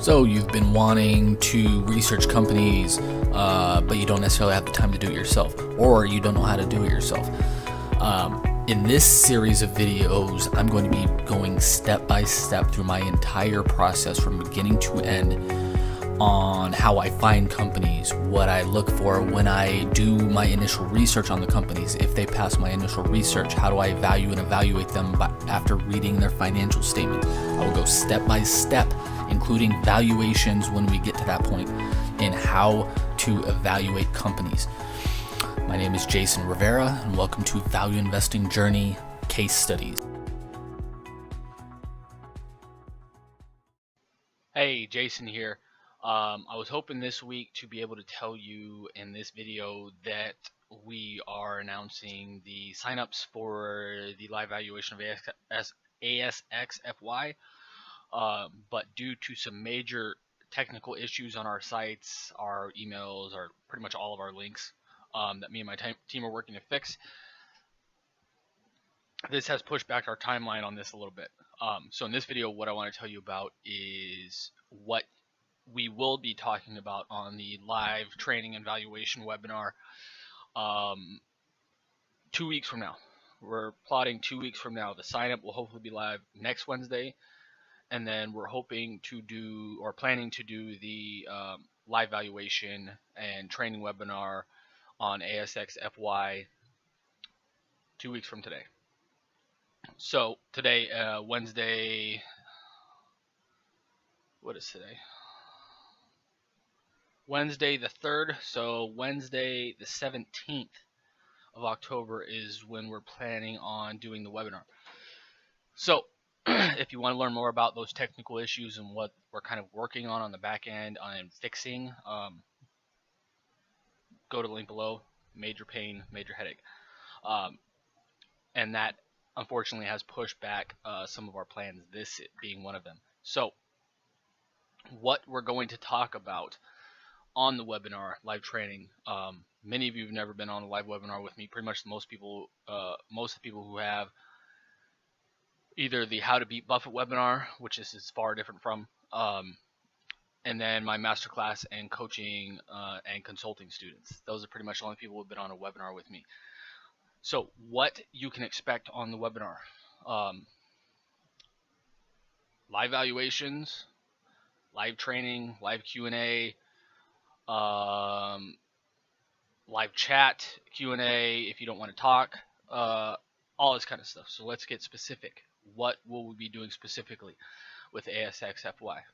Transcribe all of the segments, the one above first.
So you've been wanting to research companies, but you don't necessarily have the time to do it yourself, or you don't know how to do it yourself. In this series of videos, I'm going to be going step by step through my entire process from beginning to end on how I find companies, what I look for when I do my initial research on the companies. If they pass my initial research, how do I value and evaluate them after reading their financial statement? I will go step by step, including valuations when we get to that point, in how to evaluate companies. My name is Jason Rivera, and welcome to Value Investing Journey Case Studies. Hey, Jason here. I was hoping this week to be able to tell you in this video that we are announcing the signups for the live valuation of ASXFY, but due to some major technical issues on our sites, our emails, our pretty much all of our links that me and my team are working to fix, this has pushed back our timeline on this a little bit. So in this video, what I want to tell you about is what we will be talking about on the live training and valuation webinar 2 weeks from now. We're plotting 2 weeks from now. The sign up will hopefully be live next Wednesday, and then we're hoping to do, or planning to do, the live valuation and training webinar on ASXFY 2 weeks from today. So today, Wednesday, what is today? Wednesday the 3rd, so Wednesday the 17th of October is when we're planning on doing the webinar. So if you want to learn more about those technical issues and what we're kind of working on the back end and fixing, go to the link below. Major pain, major headache. And that unfortunately has pushed back some of our plans, this being one of them. So what we're going to talk about on the webinar, live training. Many of you have never been on a live webinar with me. Pretty much most of the people who have either the How to Beat Buffett webinar, which this is far different from, and then my masterclass and coaching and consulting students. Those are pretty much the only people who have been on a webinar with me. So what you can expect on the webinar: live valuations, live training, live Q&A, live chat, Q&A if you don't want to talk, all this kind of stuff. So let's get specific. What will we be doing specifically with ASXFY?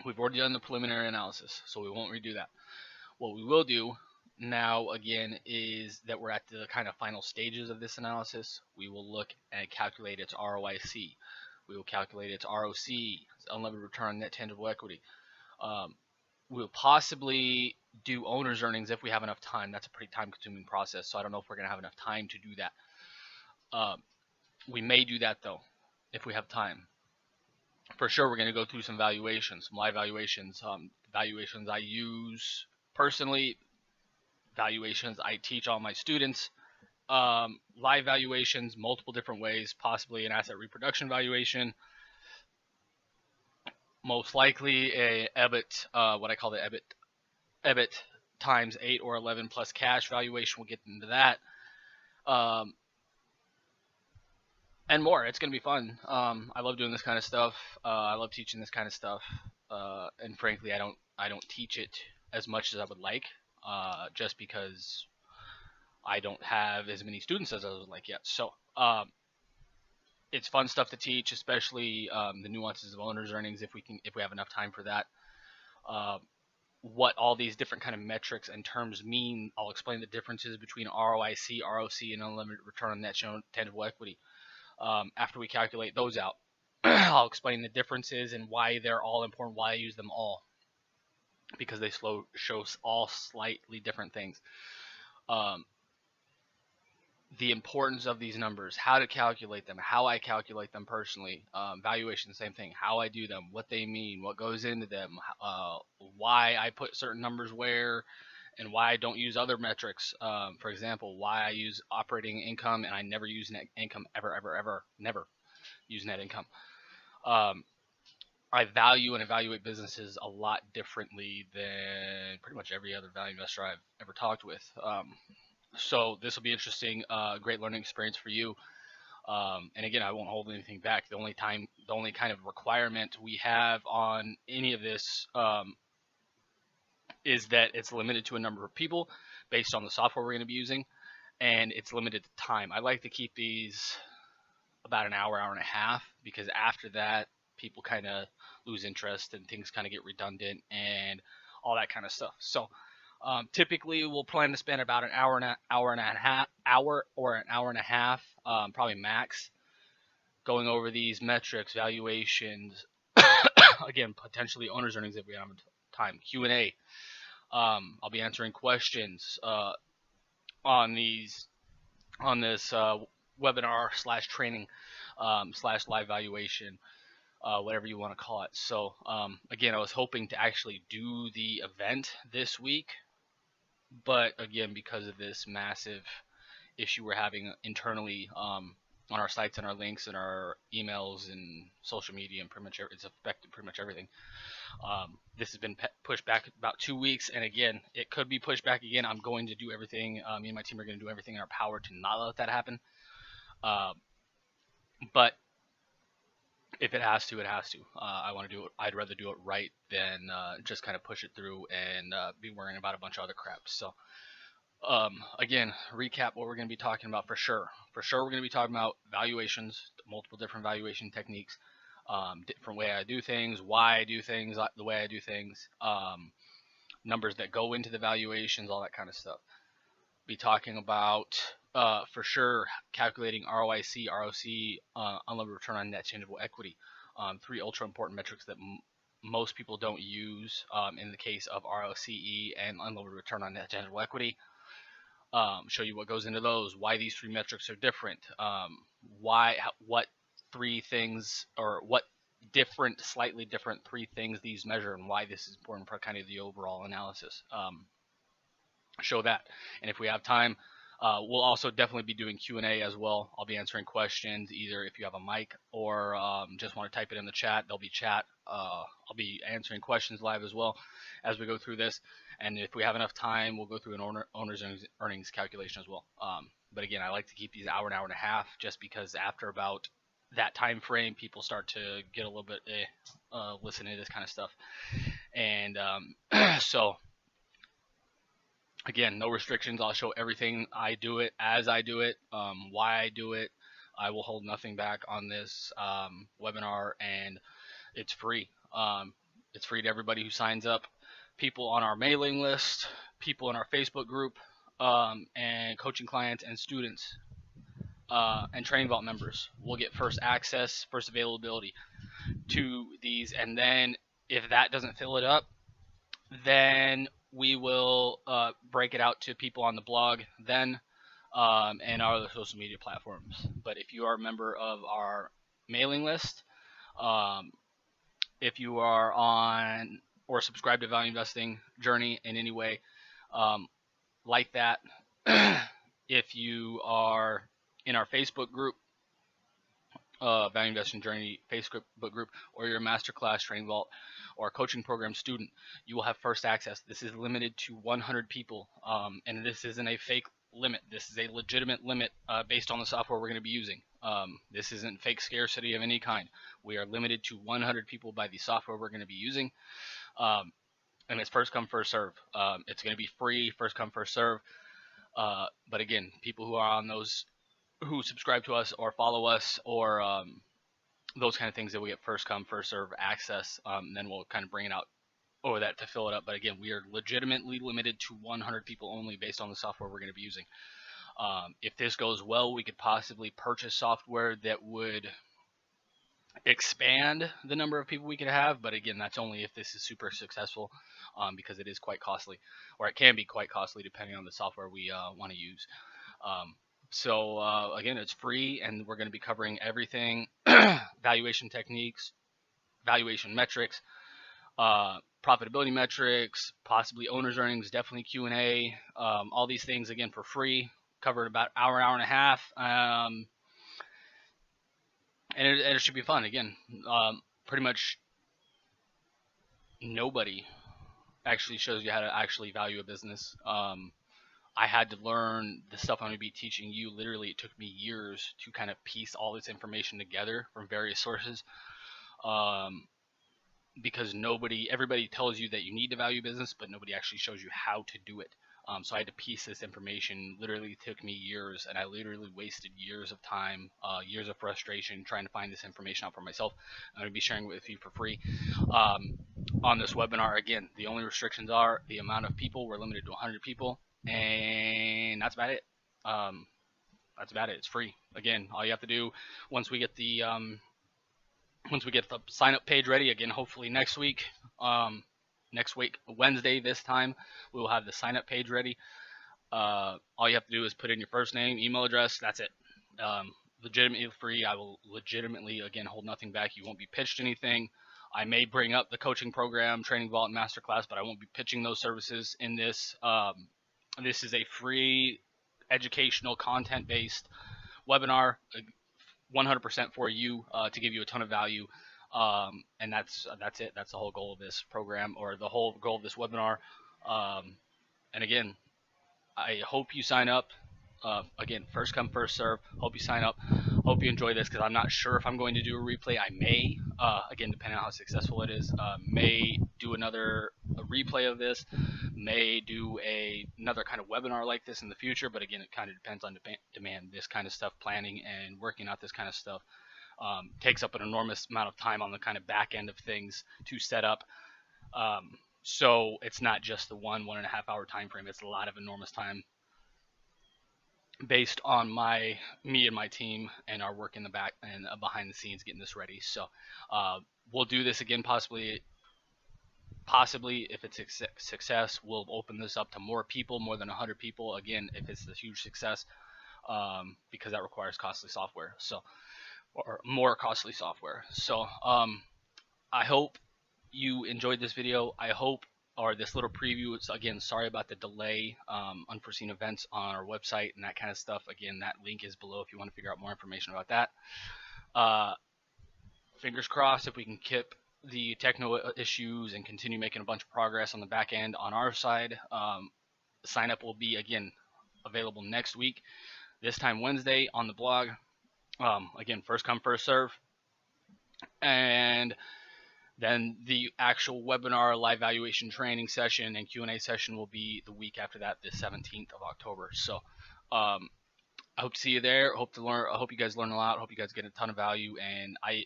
We've already done the preliminary analysis, so we won't redo that. What we will do now, again, is that we're at the kind of final stages of this analysis. We will look and calculate its ROIC. We will calculate its ROC, unlevered return on net tangible equity. We'll possibly do owner's earnings if we have enough time. That's a pretty time-consuming process, so I don't know if we're going to have enough time to do that. We may do that, though, if we have time. For sure, we're going to go through some valuations, some live valuations, valuations I use personally, valuations I teach all my students, live valuations, multiple different ways, possibly an asset reproduction valuation, most likely a EBIT, what I call the EBIT times 8 or 11 plus cash valuation. We'll get into that, and more. It's going to be fun. I love doing this kind of stuff. I love teaching this kind of stuff, and frankly, I don't teach it as much as I would like, just because I don't have as many students as I would like yet. So it's fun stuff to teach, especially the nuances of owner's earnings if we have enough time for that. What all these different kind of metrics and terms mean. I'll explain the differences between ROIC, ROC, and unlimited return on net tangible equity. After we calculate those out, I'll explain the differences and why they're all important, why I use them all, because they show all slightly different things. The importance of these numbers, how to calculate them, how I calculate them personally, valuation, same thing, how I do them, what they mean, what goes into them, why I put certain numbers where, and why I don't use other metrics. For example, why I use operating income and I never use net income, ever, never use net income. I value and evaluate businesses a lot differently than pretty much every other value investor I've ever talked with. So this will be interesting, great learning experience for you. And again, I won't hold anything back. The only kind of requirement we have on any of this is that it's limited to a number of people based on the software we're going to be using, and it's limited to time. I like to keep these about an hour, hour and a half, because after that, people kind of lose interest and things kind of get redundant and all that kind of stuff. So typically, we'll plan to spend about an hour or an hour and a half, probably max, going over these metrics, valuations, again, potentially owners' earnings if we have time, Q&A. I'll be answering questions on this webinar / training / live valuation, whatever you want to call it. So again, I was hoping to actually do the event this week, but again, because of this massive issue we're having internally on our sites and our links and our emails and social media, and pretty much it's affected pretty much everything. This has been pushed back about 2 weeks, and again, it could be pushed back again. I'm going to do everything. Me and my team are going to do everything in our power to not let that happen. But if it has to, it has to. I want to do it. I'd rather do it right than just kind of push it through and be worrying about a bunch of other crap. So again, recap what we're going to be talking about for sure. For sure, we're going to be talking about valuations, multiple different valuation techniques, different way I do things, why I do things the way I do things, numbers that go into the valuations, all that kind of stuff. Be talking about for sure calculating ROIC, ROC, unlevered return on net tangible equity, 3 ultra important metrics that most people don't use in the case of ROCE and unlevered return on net tangible equity. Show you what goes into those, why these 3 metrics are different, what 3 things, or what slightly different 3 things these measure, and why this is important for kind of the overall analysis. Show that, and if we have time, we'll also definitely be doing Q&A as well. I'll be answering questions, either if you have a mic or just want to type it in the chat. There'll be chat. I'll be answering questions live as well as we go through this. And if we have enough time, we'll go through an owner's earnings calculation as well. But again, I like to keep these hour and a half, just because after about that time frame, people start to get a little bit listening to this kind of stuff. And so again, no restrictions. I'll show everything. I do it as I do it, why I do it. I will hold nothing back on this webinar, and it's free. It's free to everybody who signs up. People on our mailing list, people in our Facebook group, and coaching clients and students and Training Vault members will get first access, first availability to these. And then if that doesn't fill it up, then we will break it out to people on the blog then and our other social media platforms. But if you are a member of our mailing list, if you are on or subscribe to Value Investing Journey in any way like that, if you are in our Facebook group, Value Investing Journey Facebook group, or your masterclass, Training Vault, or coaching program student, you will have first access. This is limited to 100 people, and this isn't a fake limit. This is a legitimate limit based on the software we're going to be using. This isn't fake scarcity of any kind. We are limited to 100 people by the software we're going to be using, and it's first come, first serve. It's going to be free, first come, first serve. But again, people who are on those, who subscribe to us or follow us, or those kind of things, that we get first come, first serve access. Then we'll kind of bring it out over that to fill it up. But again, we are legitimately limited to 100 people only based on the software we're going to be using. If this goes well, we could possibly purchase software that would expand the number of people we could have. But again, that's only if this is super successful, because it is quite costly, or it can be quite costly depending on the software we want to use. So again, it's free, and we're going to be covering everything: valuation techniques, valuation metrics, profitability metrics, possibly owner's earnings, definitely Q&A, all these things again for free, covered about hour and a half, and it should be fun. Again, pretty much nobody actually shows you how to actually value a business. I had to learn the stuff I'm going to be teaching you. Literally, it took me years to kind of piece all this information together from various sources. Um, because everybody tells you that you need to value business, but nobody actually shows you how to do it. So I had to piece this information. Literally took me years, and I literally wasted years of time, years of frustration trying to find this information out for myself. I'm going to be sharing it with you for free on this webinar. Again, the only restrictions are the amount of people. We're limited to 100 people, and that's about it. That's about it. It's free. Again, all you have to do once we get the sign up page ready, again, hopefully next week, Wednesday this time, we will have the sign up page ready. All you have to do is put in your first name, email address. That's it. Legitimately free. I will legitimately, again, hold nothing back. You won't be pitched anything. I may bring up the coaching program, Training Vault, and Masterclass, but I won't be pitching those services in this. This is a free, educational, content-based webinar, 100% for you, to give you a ton of value. And that's it. That's the whole goal of this program, or the whole goal of this webinar. And again, I hope you sign up. Again, first come, first serve. Hope you sign up. Hope you enjoy this, because I'm not sure if I'm going to do a replay. I may, again, depending on how successful it is, may do a replay of this, may do another kind of webinar like this in the future. But again, it kind of depends on demand. This kind of stuff, planning and working out this kind of stuff, takes up an enormous amount of time on the kind of back end of things to set up. So it's not just the 1.5 hour time frame. It's a lot of enormous time based on me and my team and our work in the back and behind the scenes getting this ready. So we'll do this again, possibly if it's a success, we'll open this up to more people, more than 100 people. Again, if it's a huge success, because that requires costly software, or more costly software. So I hope you enjoyed this video. Or this little preview. It's, again, sorry about the delay, unforeseen events on our website and that kind of stuff. Again, that link is below if you want to figure out more information about that. Fingers crossed, if we can keep the technical issues and continue making a bunch of progress on the back end on our side. Sign up will be, again, available next week, this time Wednesday, on the blog. Again, first come, first serve. And then the actual webinar, live valuation training session, and Q&A session will be the week after that, the 17th of October. So I hope to see you there. I hope you guys learn a lot. I hope you guys get a ton of value. And I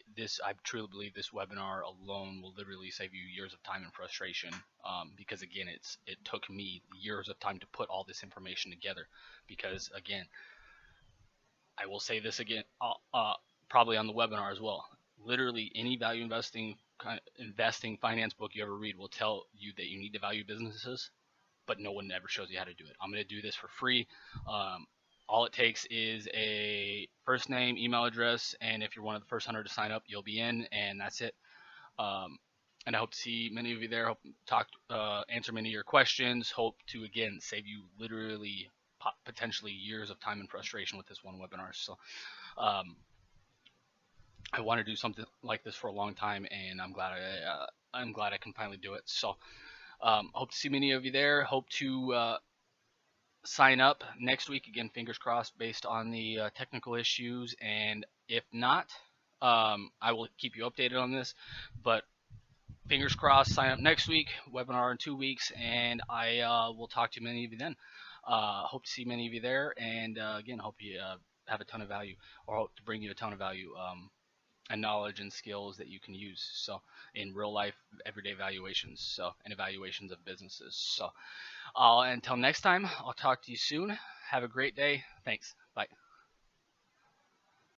truly believe this webinar alone will literally save you years of time and frustration. Because again, it took me years of time to put all this information together. Because again, I will say this again, probably on the webinar as well. Literally any value investing finance book you ever read will tell you that you need to value businesses, but no one ever shows you how to do it. I'm going to do this for free. All it takes is a first name, email address, and if you're one of the first 100 to sign up, you'll be in, and that's it. And I hope to see many of you there. Hope to answer many of your questions. Hope to, again, save you literally potentially years of time and frustration with this one webinar. So I want to do something like this for a long time, and I'm glad I can finally do it. So hope to see many of you there. Hope to sign up next week. Again, fingers crossed, based on the technical issues. And if not, I will keep you updated on this. But fingers crossed, sign up next week. Webinar in 2 weeks, and I will talk to many of you then. Hope to see many of you there. And again, hope you have a ton of value, or hope to bring you a ton of value. And knowledge and skills that you can use, so in real life, everyday valuations, and evaluations of businesses. So until next time, I'll talk to you soon. Have a great day. Thanks. Bye.